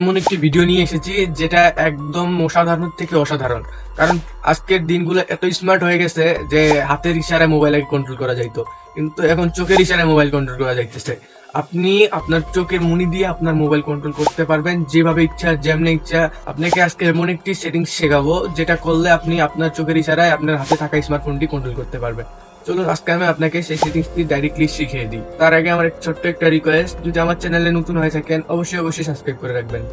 এমন একটি ভিডিও নিয়ে এসেছি যেটা একদম অসাধারণ থেকে অসাধারণ। কারণ আজকের দিনগুলো এত স্মার্ট হয়ে গেছে যে হাতের ইশারায় মোবাইল কন্ট্রোল করা যাইতো, কিন্তু এখন চোখের ইশারায় মোবাইল কন্ট্রোল করা যাইতেছে। আপনি আপনার চোখের মনি দিয়ে আপনার মোবাইল কন্ট্রোল করতে পারবেন যেভাবে ইচ্ছা, যেমনি ইচ্ছা। আপনাকে আজকে এমন একটি সেটিংস শেখাবো যেটা করলে আপনি আপনার চোখের ইশারায় আপনার হাতে থাকা স্মার্টফোনটি কন্ট্রোল করতে পারবেন। চলুন আজকে আমি আপনাকে সেই সেটিংসটি ডাইরেক্টলি শিখিয়ে দিই। তার আগে আমার ছোট্ট একটা রিকোয়েস্ট, যদি আমার চ্যানেলে নতুন হয়ে থাকেন অবশ্যই সাবস্ক্রাইব করে রাখবেন।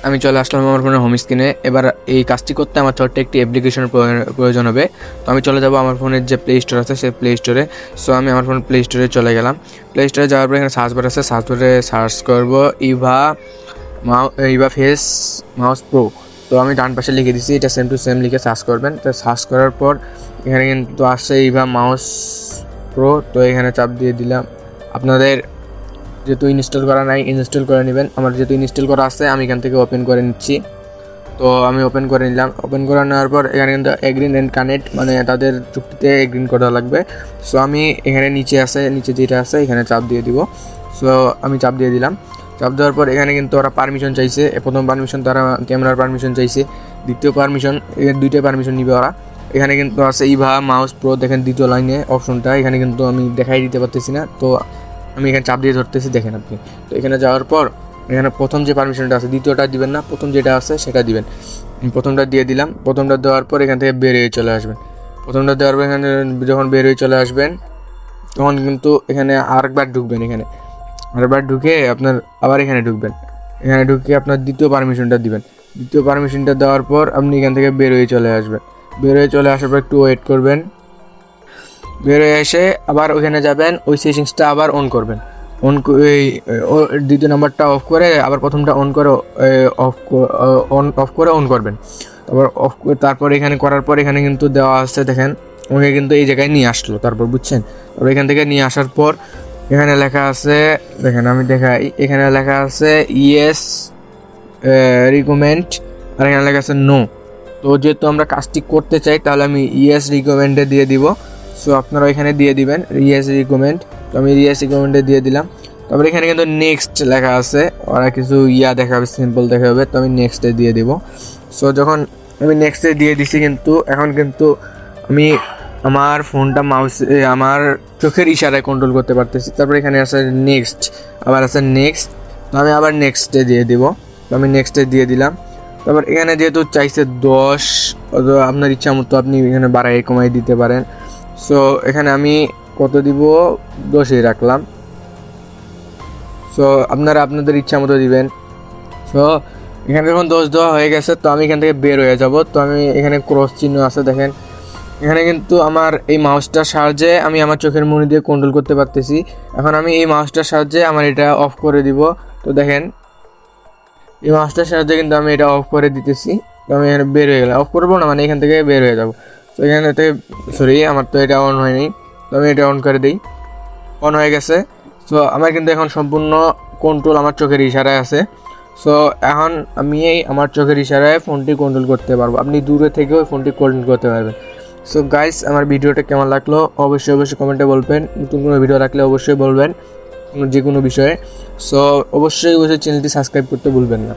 আমি চলে আসলাম আমার ফোনের হোম স্ক্রিনে। এবার এই কাজটি করতে আমার ছোট্ট একটি অ্যাপ্লিকেশনের প্রয়োজন হবে। তো আমি চলে যাব আমার ফোনের যে প্লে স্টোর আছে সেই প্লে স্টোরে। সো আমি আমার ফোনের প্লে স্টোরে চলে গেলাম। প্লে স্টোরে যাওয়ার পর এখানে সার্চ বার আছে, সার্চ বারে সার্চ করব ইভা ফেস মাউস প্রো। তো আমি ডান পাশে লিখে দিচ্ছি, এটা সেম টু সেম লিখে সার্চ করবেন। তো সার্চ করার পর এখানে কিন্তু আসছে ইভা মাউস প্রো। তো এখানে চাপ দিয়ে দিলাম। আপনাদের যেহেতু ইনস্টল করা নাই, ইনস্টল করে নেবেন। আমার যেহেতু ইনস্টল করা আছে আমি এখান থেকে ওপেন করে নিচ্ছি। তো আমি ওপেন করে নিলাম। ওপেন করে নেওয়ার পর এখানে কিন্তু এগ্রিন অ্যান্ড কানেক্ট, মানে তাদের চুক্তিতে এগ্রিন করা লাগবে। সো আমি এখানে নিচে যেটা আছে এখানে চাপ দিয়ে দিব। সো আমি চাপ দিয়ে দিলাম। চাপ দেওয়ার পর এখানে কিন্তু ওরা পারমিশন চাইছে। প্রথম পারমিশন তারা ক্যামেরার পারমিশন চাইছে, দ্বিতীয় পারমিশন, দুইটা পারমিশন নিবে ওরা। এখানে কিন্তু আছে ইভা মাউস প্রো, দেখেন দ্বিতীয় লাইনে অপশনটা। এখানে কিন্তু আমি দেখাই দিতে পারতেছি না, তো আমি এখানে চাপ দিয়ে ধরতেছি, দেখেন আপনি। তো এখানে যাওয়ার পর এখানে প্রথম যে পারমিশনটা আছে দ্বিতীয়টা দিবেন না, প্রথম যেটা আছে সেটা দিবেন। প্রথমটা দিয়ে দিলাম। প্রথমটা দেওয়ার পর এখান থেকে বের হয়ে চলে আসবেন। প্রথমটা দেওয়ার পর এখানে যখন বের হয়ে চলে আসবেন তখন কিন্তু এখানে আরেকবার ঢুকবেন। এখানে আরেকবার ঢুকে আপনার আবার এখানে ঢুকবেন। এখানে ঢুকে আপনার দ্বিতীয় পারমিশনটা দিবেন। দ্বিতীয় পারমিশনটা দেওয়ার পর আপনি এখান থেকে বের হয়ে চলে আসবেন। বের হয়ে চলে আসার পর একটু ওয়েট করবেন। বের হয়ে এসে আবার ওইখানে যাবেন, ওই সেটিংসটা আবার অন করবেন। এই দ্বিতীয় নাম্বারটা অফ করে আবার প্রথমটা অন করে অফ করে অন করবেন। তারপর এখানে করার পর এখানে কিন্তু দেওয়া আছে, দেখেন ওকে কিন্তু এই জায়গায় নিয়ে আসলো। তারপর বুঝছেন, তারপর এখান থেকে নিয়ে আসার পর এখানে লেখা আছে, দেখেন আমি দেখাই, এখানে লেখা আছে ইয়েস রিকমেন্ড, আর এখানে লেখা আছে নো। তো যেহেতু আমরা কাজটি করতে চাই তাহলে আমি ইয়েস রিকমেন্ডে দিয়ে দিব। সো আপনারা এখানে দিয়ে দিবেন ইয়েস রিকমেন্ড। তো আমি ইয়েস রিকমেন্ডে দিয়ে দিলাম। তারপরে এখানে কিন্তু নেক্সট লেখা আছে, ওরা কিছু দেখাবে, সিম্পল দেখাবে, তো আমি নেক্সটে দিয়ে দিব। সো যখন আমি নেক্সটে দিয়ে দিছি কিন্তু এখন কিন্তু আমি আমার ফোনটা আমার চোখের ইশারায় কন্ট্রোল করতে পারতেছি। তারপরে এখানে আছে নেক্সট, আবার আছে নেক্সট। তো আমি আবার নেক্সটে দিয়ে দিব। তো আমি নেক্সটে দিয়ে দিলাম। তারপর এখানে যেহেতু চাইছে 10, আপনার ইচ্ছা মতো আপনি এখানে বাড়াই কমাই দিতে পারেন। সো এখানে আমি কত দিব, 10ই রাখলাম। সো আপনারা আপনাদের ইচ্ছা মতো দিবেন। সো এখানে যখন 10 দেওয়া হয়ে গেছে তো আমি এখান থেকে বের হয়ে যাব। তো আমি এখানে ক্রস চিহ্ন আছে, দেখেন এখানে কিন্তু আমার এই মাউসটার সাহায্যে আমি আমার চোখের মনি দিয়ে কন্ট্রোল করতে পারতেছি। এখন আমি এই মাউসটার সাহায্যে আমার এটা অফ করে দিব। তো দেখেন এই মাউসটার সাহায্যে কিন্তু আমি এটা অফ করে দিতেছি। তো আমি এখানে বের হয়ে গেলাম, অফ করবো না মানে এখান থেকে বের হয়ে যাবো। তো এখান থেকে আমার তো এটা অন হয়নি, তো আমি এটা অন করে দিই। অন হয়ে গেছে। সো আমার কিন্তু এখন সম্পূর্ণ কন্ট্রোল আমার চোখের ইশারায় আছে। সো এখন আমি আমার চোখের ইশারায় ফোনটি কন্ট্রোল করতে পারবো। আপনি দূরে থেকেও ফোনটি কন্ট্রোল করতে পারবেন। সো গাইস, আমার ভিডিওটা কেমন লাগলো অবশ্যই কমেন্টে বলবেন। নতুন কোনো ভিডিও রাখলে অবশ্যই বলবেন যে কোনো বিষয়ে। সো অবশ্যই চ্যানেলটি সাবস্ক্রাইব করতে ভুলবেন না।